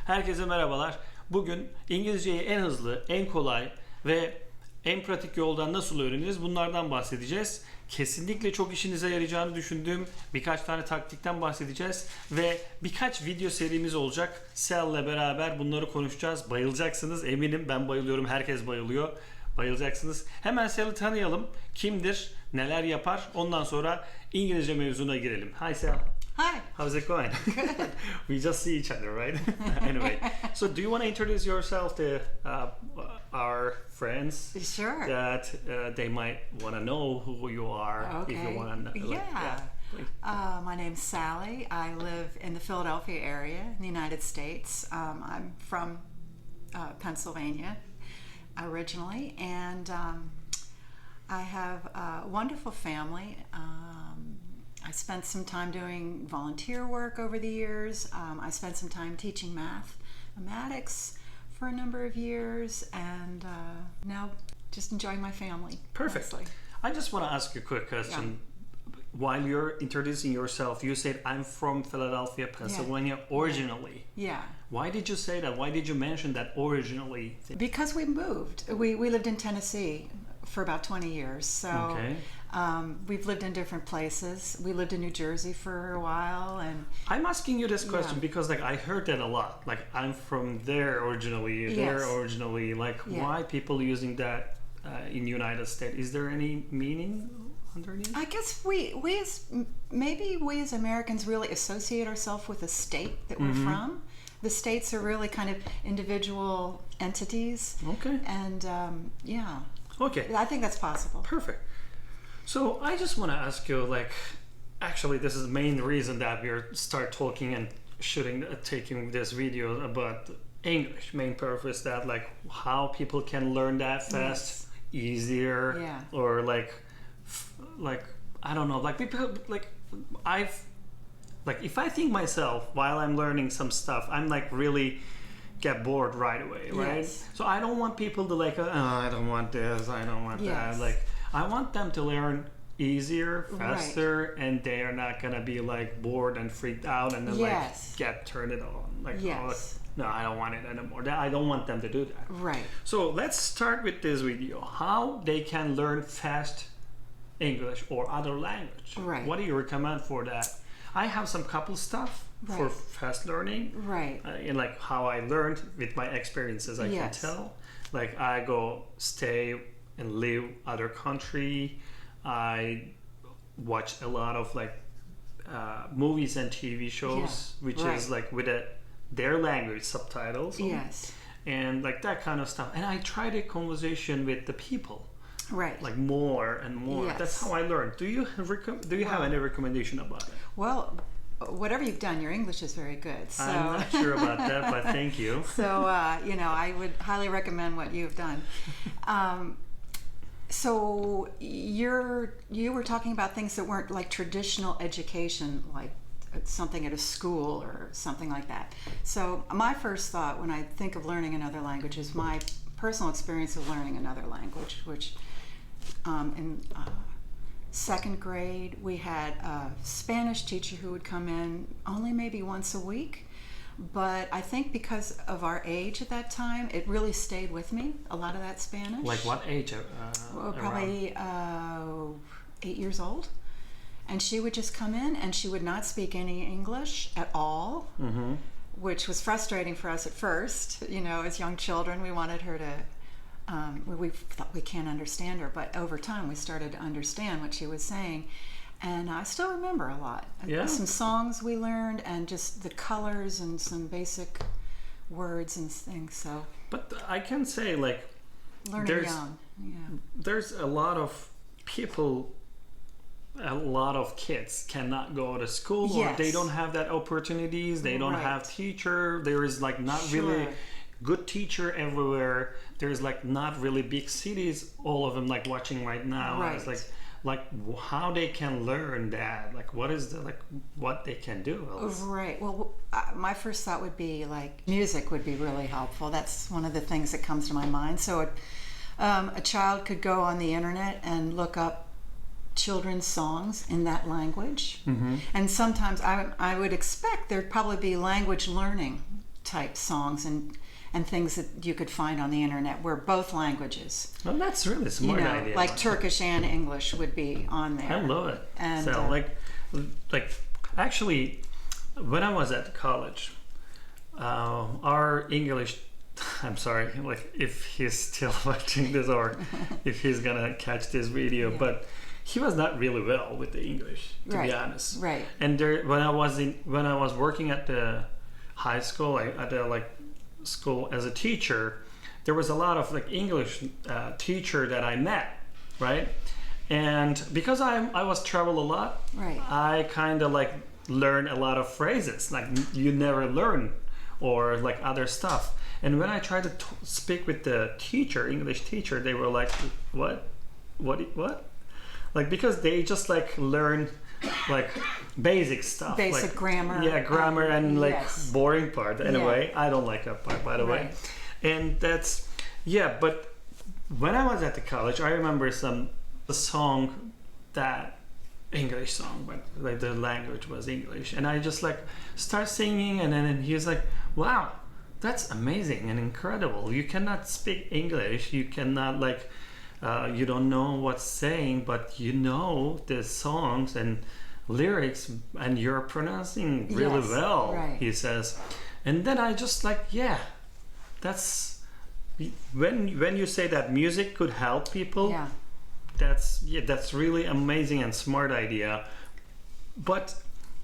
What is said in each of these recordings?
Herkese merhabalar. Bugün İngilizceyi en hızlı, en kolay ve en pratik yoldan nasıl öğreniriz bunlardan bahsedeceğiz. Kesinlikle çok işinize yarayacağını düşündüğüm birkaç tane taktikten bahsedeceğiz ve birkaç video serimiz olacak. Sel'le beraber bunları konuşacağız. Bayılacaksınız eminim. Ben bayılıyorum. Herkes bayılıyor. Bayılacaksınız. Hemen Sel'i tanıyalım. Kimdir? Neler yapar? Ondan sonra İngilizce mevzuna girelim. Hi Sel. Hi. How's it going? We just see each other, right? Anyway, so do you want to introduce yourself to our friends? Sure. That they might want to know who you are. Okay. If you want to know. My name's Sally. I live in the Philadelphia area in the United States. I'm from Pennsylvania originally, and I have a wonderful family. I spent some time doing volunteer work over the years. I spent some time teaching mathematics for a number of years, and now just enjoying my family. Perfect. Mostly. I just want to ask you a quick question. Yeah. While you're introducing yourself, you said, I'm from Philadelphia, Pennsylvania, originally. Yeah. Why did you say that? Why did you mention that originally? Because we moved. We lived in Tennessee for about 20 years. So okay. We've lived in different places. We lived in New Jersey for a while, and I'm asking you this question because like I heard that a lot. Like I'm from there originally, there originally. Like why people using that in United States? Is there any meaning underneath? I guess we as Americans really associate ourselves with the state that we're from. The states are really kind of individual entities. Okay. And okay. I think that's possible. Perfect. So I just want to ask you, like, actually, this is the main reason that we start talking and taking this video about English. Main purpose that like how people can learn that fast, easier, or like I don't know, like people like if I think myself while I'm learning some stuff, I'm like really get bored right away, right? Yes. So I don't want people to like, oh, I don't want this, I don't want that. Like I want them to learn easier, faster, and they are not gonna be like bored and freaked out and then like get turned it on. Like, oh, no, I don't want it anymore. I don't want them to do that. Right. So let's start with this video. How they can learn fast English or other language. Right. What do you recommend for that? I have some couple stuff for fast learning. Right. And like how I learned with my experiences, I can tell. Like I go stay and live other country. I watch a lot of like movies and TV shows, which is like with their language subtitles. Yes. And like that kind of stuff. And I try the conversation with the people. Right. Like more and more. Yes. That's how I learn. Do you have any recommendation about it? Well, whatever you've done, your English is very good. So. I'm not sure about that, but thank you. So, I would highly recommend what you've done. So you were talking about things that weren't like traditional education, like something at a school or something like that. So my first thought when I think of learning another language is my personal experience of learning another language, which in second grade we had a Spanish teacher who would come in only maybe once a week. But I think because of our age at that time, it really stayed with me, a lot of that Spanish. Like what age? Probably 8 years old. And she would just come in and she would not speak any English at all, which was frustrating for us at first. You know, as young children, we wanted her to, we thought we can't understand her, but over time we started to understand what she was saying. And I still remember a lot. Some songs we learned and just the colors and some basic words and things. So, but I can say like learning young. There's a lot of people, a lot of kids cannot go to school or they don't have that opportunities. They don't have teacher. There is like not really good teacher everywhere. There's like not really big cities. All of them like watching right now. It's like how they can learn that, like what is what they can do. Right. Well, my first thought would be like music would be really helpful. That's one of the things that comes to my mind. So a child could go on the internet and look up children's songs in that language. And sometimes I would expect there'd probably be language learning type songs and things that you could find on the internet were both languages. Well, that's really a smart idea. Like Turkish and English would be on there. I love it. And so like actually, when I was at college, our English, I'm sorry, like if he's still watching this or if he's gonna catch this video, but he was not really well with the English, to be honest. Right. And when I was working at the high school, at the school as a teacher, there was a lot of English teacher that I met, right? And because I was travel a lot, right, I kind of learn a lot of phrases you never learn, or other stuff. And when I tried to speak with the teacher, English teacher, they were like, what? Because they just learn basic stuff, basic grammar. Yeah, grammar and yes. boring part. Anyway, I don't like that part, by the way. And that's But when I was at the college, I remember a song that English song, but the language was English, and I just start singing, and then he's like, "Wow, that's amazing and incredible! You cannot speak English, you cannot you don't know what's saying, but you know the songs and lyrics, and you're pronouncing really well." Right. He says, and then I just that's when you say that music could help people. Yeah. That's really amazing and smart idea, but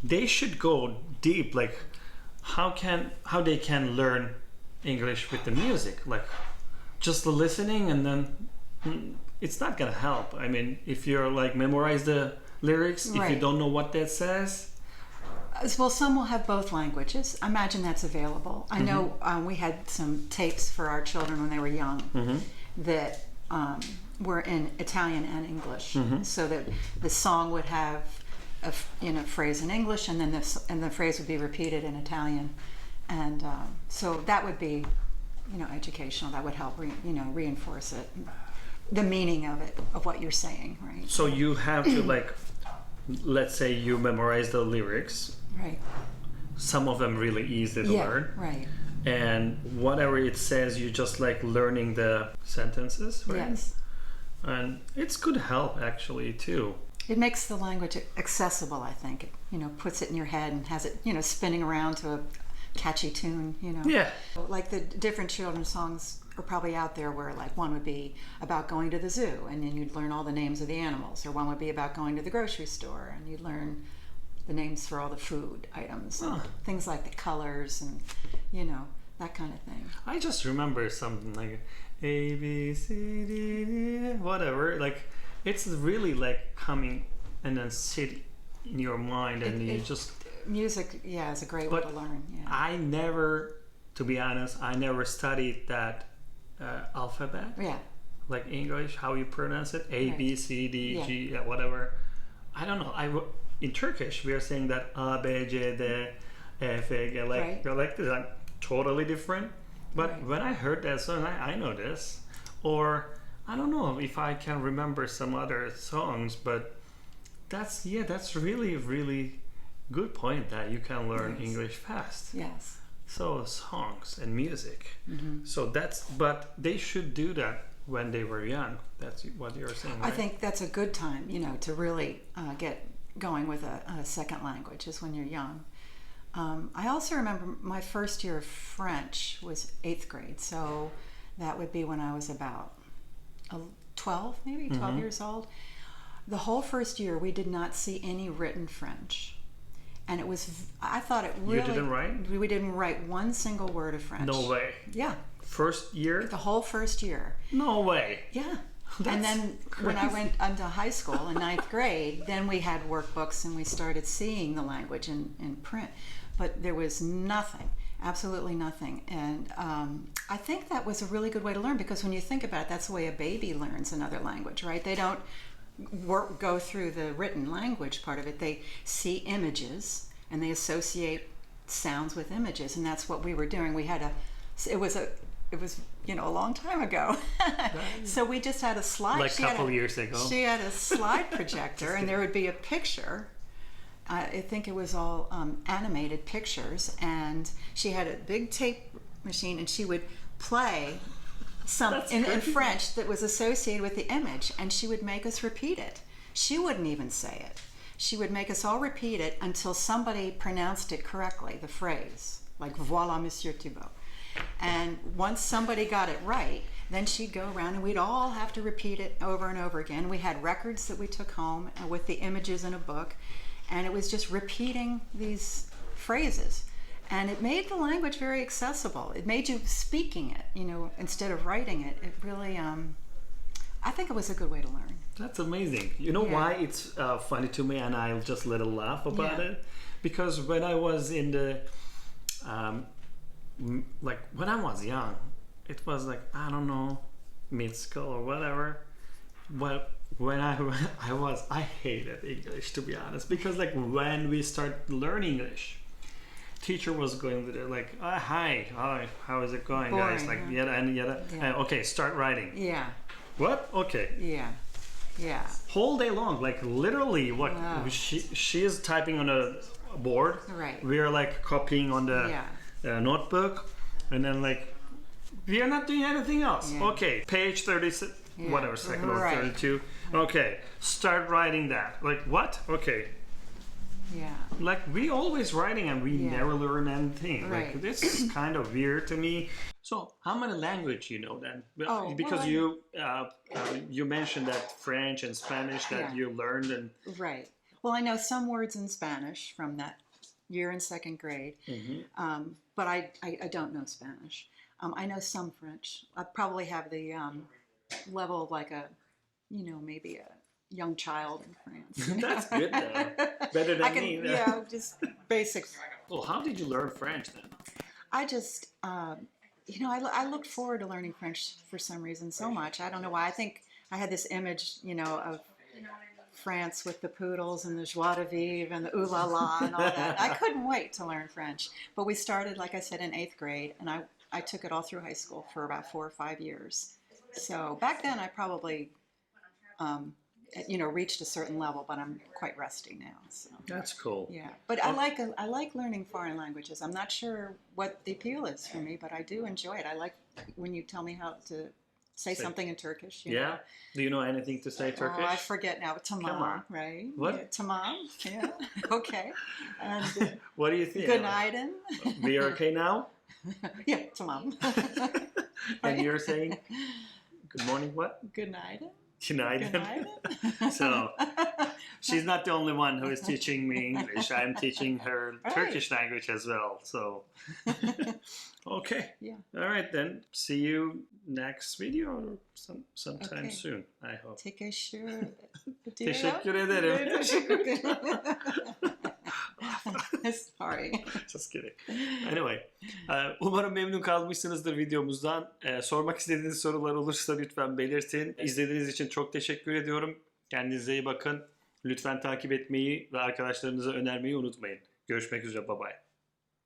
they should go deep. How they can learn English with the music? Just the listening, and then it's not gonna help. I mean, if you're memorize the lyrics, if you don't know what that says. Well, some will have both languages. I imagine that's available. I know we had some tapes for our children when they were young that were in Italian and English, so that the song would have a phrase in English, and then the phrase would be repeated in Italian, and so that would be educational. That would help reinforce it, the meaning of it, of what you're saying, right? So you have to let's say you memorize the lyrics. Right. Some of them really easy to learn. Right. And whatever it says, you just learning the sentences, right? Yes. And it's could help actually too. It makes the language accessible, I think. It puts it in your head and has it, spinning around to a catchy tune, Yeah. The different children's songs are probably out there where one would be about going to the zoo, and then you'd learn all the names of the animals, or one would be about going to the grocery store and you'd learn the names for all the food items, and things like the colors and that kind of thing. I just remember something like A, B, C, D, D, whatever. It's really coming and then sit in your mind, and you just music. Yeah, is a great way to learn. Yeah. I never, to be honest, I never studied that alphabet. Yeah. Like English, how you pronounce it, A, B, C, D, G, whatever. I don't know. In Turkish, we are saying that A, B, C, D, E, F, G, this. Totally different. But when I heard that song, I know this. Or I don't know if I can remember some other songs, but that's really, really good point that you can learn English fast. Yes. So songs and music. So but they should do that when they were young. That's what you're saying, right? I think that's a good time, to really get going with a second language, is when you're young. I also remember my first year of French was 8th grade, so that would be when I was about 12 years old. The whole first year we did not see any written French, and I thought it really... You didn't write? We didn't write one single word of French. No way. Yeah. First year? The whole first year. No way. Yeah. That's and then crazy. When I went into high school in 9th grade, then we had workbooks and we started seeing the language in print. But there was nothing, absolutely nothing. And I think that was a really good way to learn, because when you think about it, that's the way a baby learns another language, right? They don't go through the written language part of it. They see images and they associate sounds with images, and that's what we were doing. It was a long time ago. So we just had a slide. Like a couple years ago. She had a slide projector, and there would be a picture, I think it was all animated pictures, and she had a big tape machine, and she would play in French that was associated with the image, and she would make us repeat it. She wouldn't even say it. She would make us all repeat it until somebody pronounced it correctly, the phrase, like "Voilà, Monsieur Thibault." And once somebody got it right, then she'd go around and we'd all have to repeat it over and over again. We had records that we took home with the images in a book, and it was just repeating these phrases. And it made the language very accessible. It made you speaking it, you know, instead of writing it. It really, I think it was a good way to learn. That's amazing. You know why it's funny to me, and I'll just let a laugh about it? Because when I was in the, like when I was young, it was like, I don't know, mid-school or whatever. But when I hated English, to be honest, because like when we start learning English, teacher was going with it like, hi, how is it going, Boring, guys? Like yada and yada. Okay, start writing. Yeah. What? Okay. Yeah. Whole day long, like literally, what she is typing on a board. Right. We are like copying on the notebook, and then like we are not doing anything else. Yeah. Okay, page 30, whatever second or 32. Okay, start writing that. Like what? Okay. Yeah. Like we always writing and we never learn anything. Right. Like this is kind of weird to me. So how many language you know then? Because you mentioned that French and Spanish that you learned and right. Well, I know some words in Spanish from that year in second grade, but I don't know Spanish. I know some French. I probably have the level of like maybe a young child in France. That's good though. Better than me. Yeah, just basic. Well, how did you learn French then? I just, I looked forward to learning French for some reason so much. I don't know why. I think I had this image, of France with the poodles and the joie de vivre and the ooh la la and all that. I couldn't wait to learn French. But we started, like I said, in 8th grade, and I took it all through high school for about 4 or 5 years. So back then I probably, reached a certain level, but I'm quite rusty now. So that's cool. Yeah, but I like learning foreign languages. I'm not sure what the appeal is for me, but I do enjoy it. I like when you tell me how to say something in Turkish. You know? Do you know anything to say Turkish? Oh, I forget now. Tamam, right? What? Yeah, tamam. Yeah. Okay. And what do you think? Günaydın. We are okay now? Yeah, tamam. And you're saying good morning. What? Günaydın. Günaydın. So she's not the only one who is teaching me English. I'm teaching her Turkish language as well. So okay. Yeah. All right then. See you next video or sometime soon. I hope. Teşekkür Teşekkür ederim. Sorry. Just kidding. Anyway, umarım memnun kalmışsınızdır videomuzdan. Sormak istediğiniz sorular olursa lütfen belirtin. İzlediğiniz için çok teşekkür ediyorum. Kendinize iyi bakın. Lütfen takip etmeyi ve arkadaşlarınıza önermeyi unutmayın. Görüşmek üzere. Bye bye.